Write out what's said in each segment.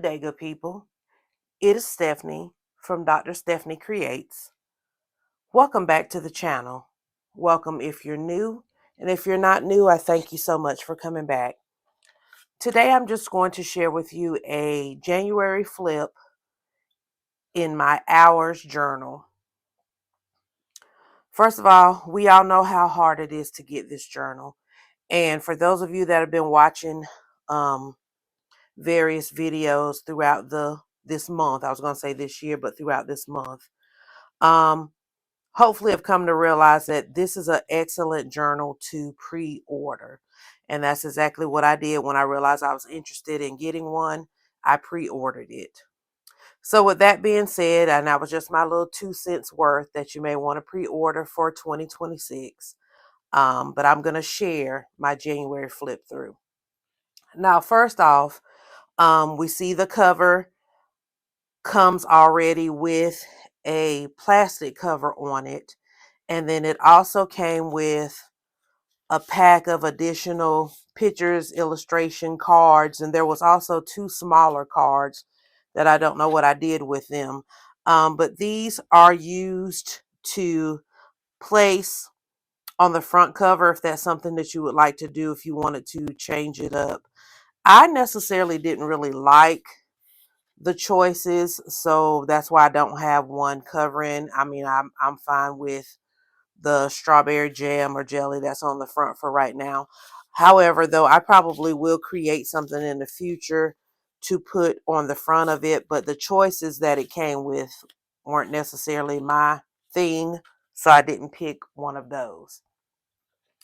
day, good people. It is Stephanie from Dr. Stephanie Creates. Welcome back to the channel. Welcome if you're new, and if you're not new, I thank you so much for coming back. Today I'm just going to share with you a January flip in my hours journal. First of all, we all know how hard it is to get this journal. And for those of you that have been watching various videos throughout this month, I was going to say this year, but throughout this month, hopefully have come to realize that this is an excellent journal to pre-order. And that's exactly what I did when I realized I was interested in getting one. I pre-ordered it. So with that being said, and that was just my little 2 cents worth that you may want to pre-order for 2026. But I'm going to share my January flip through. Now, first off, we see the cover comes already with a plastic cover on it. And then it also came with a pack of additional pictures, illustration cards, and there was also 2 smaller cards that I don't know what I did with them. But these are used to place on the front cover if that's something that you would like to do, if you wanted to change it up. I necessarily didn't really like the choices, so that's why I don't have one covering. I mean, I'm fine with the strawberry jam or jelly that's on the front for right now. However, though, I probably will create something in the future to put on the front of it, but the choices that it came with weren't necessarily my thing, so I didn't pick one of those.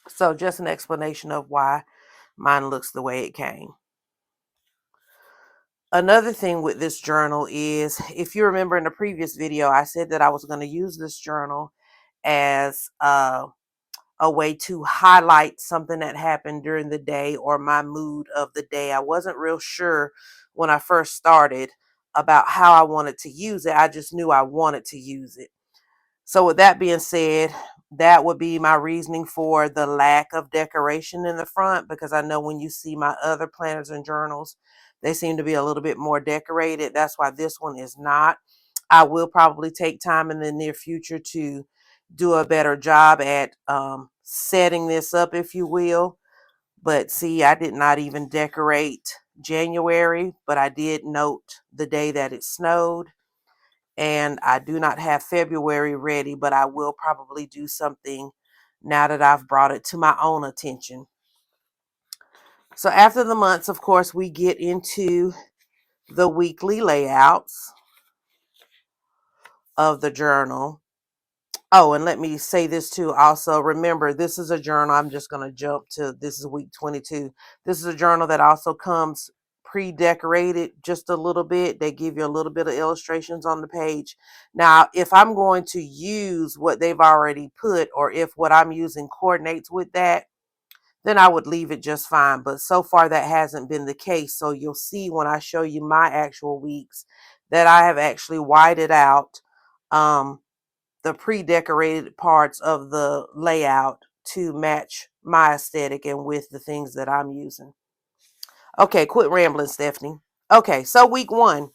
So just an explanation of why mine looks the way it came. Another thing with this journal is, if you remember in the previous video, I said that I was going to use this journal as a way to highlight something that happened during the day or my mood of the day. I wasn't real sure when I first started about how I wanted to use it. I just knew I wanted to use it. So with that being said, that would be my reasoning for the lack of decoration in the front, because I know when you see my other planners and journals, they seem to be a little bit more decorated. That's why this one is not. I will probably take time in the near future to do a better job at setting this up, if you will. But see, I did not even decorate January, but I did note the day that it snowed. And I do not have February ready, but I will probably do something now that I've brought it to my own attention. So after the months, of course, we get into the weekly layouts of the journal. Oh, and let me say this too. Also, remember, this is a journal. I'm just going to jump to, this is week 22. This is a journal that also comes pre-decorated just a little bit. They give you a little bit of illustrations on the page. Now, if I'm going to use what they've already put, or if what I'm using coordinates with that, then I would leave it just fine. But so far that hasn't been the case. So you'll see when I show you my actual weeks that I have actually whited out the pre-decorated parts of the layout to match my aesthetic and with the things that I'm using. Okay, quit rambling, Stephanie. Okay, so week one.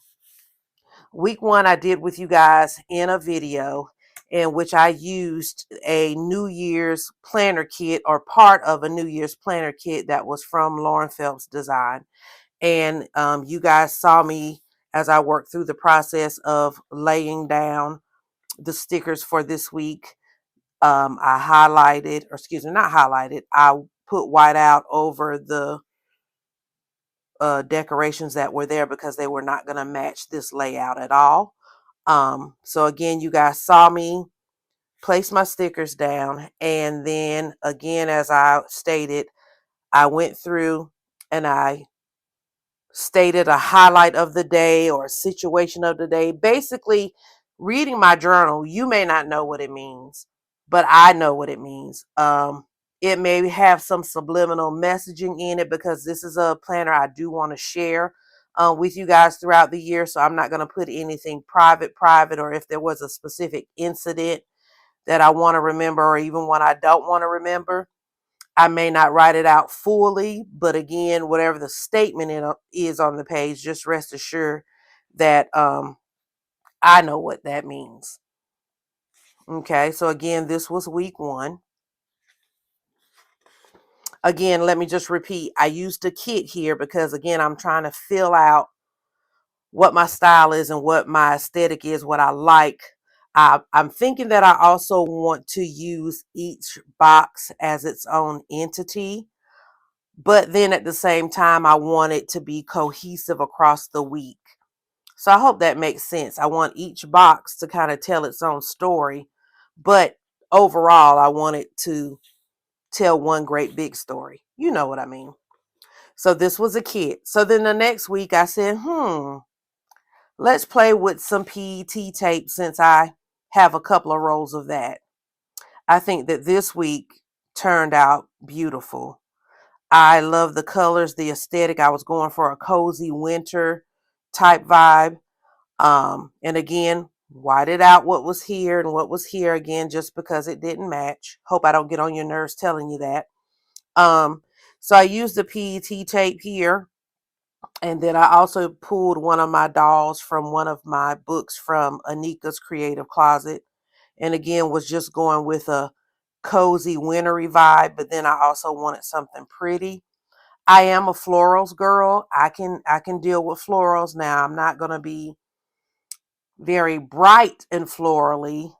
Week one I did with you guys in a video in which I used a New Year's planner kit, or part of a New Year's planner kit that was from Lauren Phelps Design. And you guys saw me as I worked through the process of laying down the stickers for this week. I highlighted, or excuse me, not highlighted, I put white out over the decorations that were there because they were not going to match this layout at all. So again, you guys saw me place my stickers down, and then again, as I stated, I went through and I stated a highlight of the day or a situation of the day. Basically, reading my journal, you may not know what it means, but I know what it means. It may have some subliminal messaging in it, because this is a planner I do want to share with you guys throughout the year. So I'm not going to put anything private, or if there was a specific incident that I want to remember, or even one I don't want to remember, I may not write it out fully, but again, whatever the statement is on the page, just rest assured that I know what that means. Okay, so again, this was week 1. Again, let me just repeat, I used a kit here because again, I'm trying to fill out what my style is and what my aesthetic is, what I like. I'm thinking that I also want to use each box as its own entity, but then at the same time, I want it to be cohesive across the week. So I hope that makes sense. I want each box to kind of tell its own story, but overall, I want it to tell one great big story. You know what I mean? So this was a kit. So then the next week I said, let's play with some PET tape since I have a couple of rolls of that. I think that this week turned out beautiful. I love the colors, the aesthetic. I was going for a cozy winter type vibe. And again, whited out what was here and what was here again, just because it didn't match. Hope I don't get on your nerves telling you that. Um, so I used the PET tape here. And then I also pulled one of my dolls from one of my books from Anika's Creative Closet. And again, was just going with a cozy wintry vibe, but then I also wanted something pretty. I am a florals girl. I can deal with florals now. I'm not going to be very bright and florally.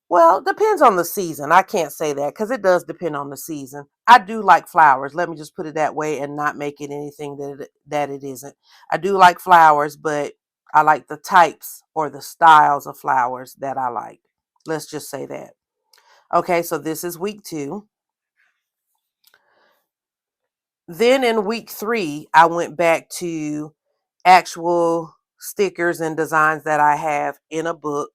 Well, it depends on the season. I can't say that because it does depend on the season. I do like flowers. Let me just put it that way and not make it anything that it isn't. I do like flowers, but I like the types or the styles of flowers that I like. Let's just say that. Okay, so this is week 2. Then in week 3, I went back to actual stickers and designs that I have in a book.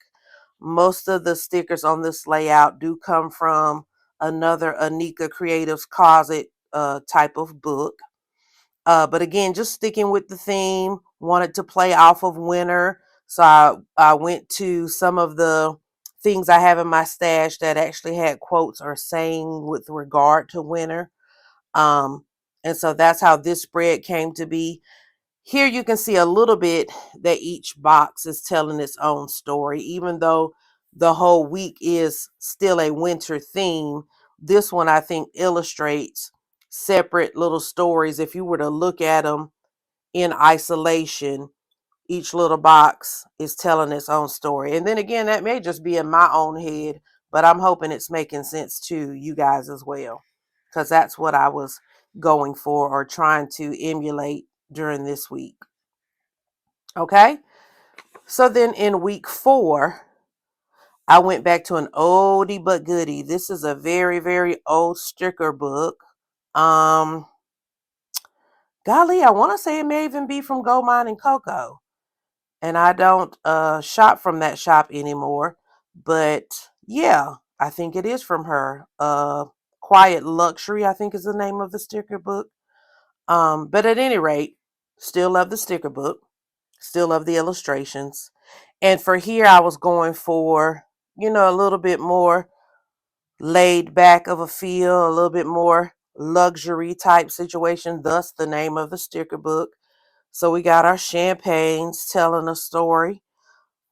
Most of the stickers on this layout do come from another Anika Creatives Closet type of book. But again, just sticking with the theme, wanted to play off of winter. So I went to some of the things I have in my stash that actually had quotes or saying with regard to winter. Um, and so that's how this spread came to be. Here you can see a little bit that each box is telling its own story, even though the whole week is still a winter theme. This one I think illustrates separate little stories. If you were to look at them in isolation, each little box is telling its own story. And then again, that may just be in my own head, but I'm hoping it's making sense to you guys as well, because that's what I was going for or trying to emulate during this week. Okay, so then in week 4, I went back to an oldie but goodie. This is a very, very old sticker book. Um, Golly, I want to say it may even be from Gold Mine and Cocoa. And I don't shop from that shop anymore. But yeah, I think it is from her. Quiet Luxury, I think is the name of the sticker book. But at any rate, still love the sticker book. Still love the illustrations. And for here, I was going for, a little bit more laid back of a feel, a little bit more luxury type situation, thus the name of the sticker book. So we got our champagnes telling a story.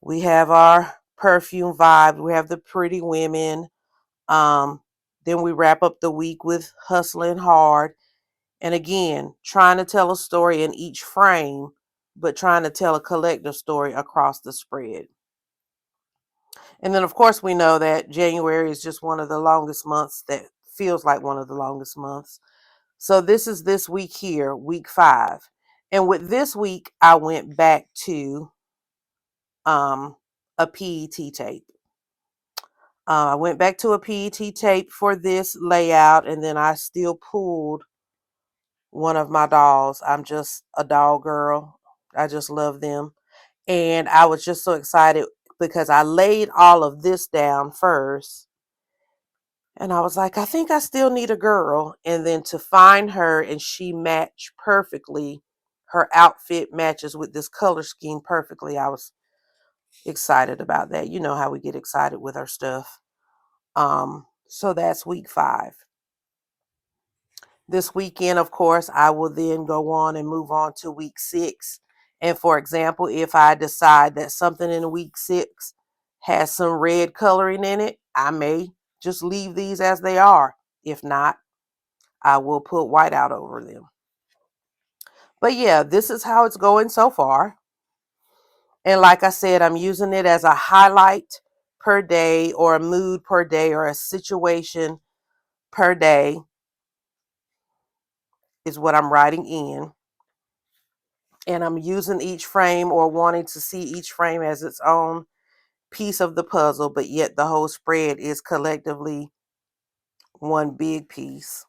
We have our perfume vibe. We have the pretty women. Um, then we wrap up the week with hustling hard. And again, trying to tell a story in each frame, but trying to tell a collective story across the spread. And then, of course, we know that January is just one of the longest months, that feels like one of the longest months. So this is this week here, week 5. And with this week, I went back to um, a PET tape. I went back to a PET tape for this layout, and then I still pulled one of my dolls. I'm just a doll girl. I just love them. And I was just so excited because I laid all of this down first. And I was like, I think I still need a girl. And then to find her and she matched perfectly. Her outfit matches with this color scheme perfectly. I was excited about that. You know how we get excited with our stuff. So that's week 5. This weekend, of course, I will then go on and move on to week 6. And for example, if I decide that something in week 6 has some red coloring in it, I may just leave these as they are. If not, I will put white out over them. But yeah, this is how it's going so far. And like I said, I'm using it as a highlight per day, or a mood per day, or a situation per day is what I'm writing in. And I'm using each frame, or wanting to see each frame as its own piece of the puzzle, but yet the whole spread is collectively one big piece.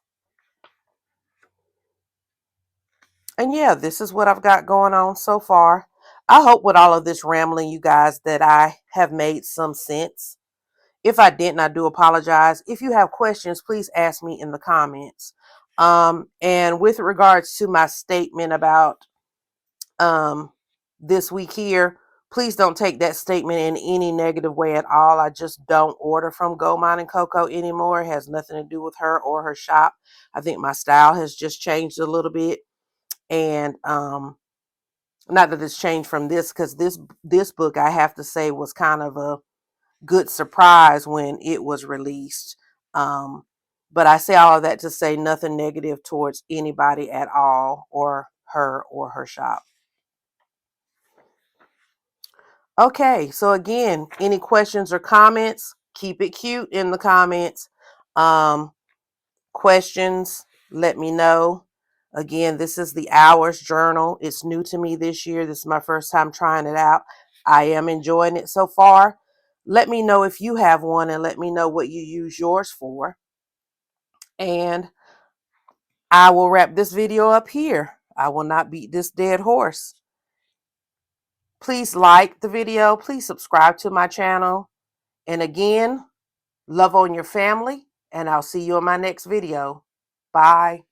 And yeah, this is what I've got going on so far. I hope with all of this rambling, you guys, that I have made some sense. If I didn't, I do apologize. If you have questions, please ask me in the comments. And with regards to my statement about this week here, please don't take that statement in any negative way at all. I just don't order from Gold Mine and Cocoa anymore. It has nothing to do with her or her shop. I think my style has just changed a little bit. And not that it's changed from this, because this book, I have to say, was kind of a good surprise when it was released. But I say all of that to say nothing negative towards anybody at all, or her shop. Okay, so again, any questions or comments, keep it cute in the comments. Questions, let me know. Again, this is the Hours Journal. It's new to me this year. This is my first time trying it out. I am enjoying it so far. Let me know if you have one, and let me know what you use yours for. And I will wrap this video up here. I will not beat this dead horse. Please like the video. Please subscribe to my channel. And again, love on your family, and I'll see you in my next video. Bye.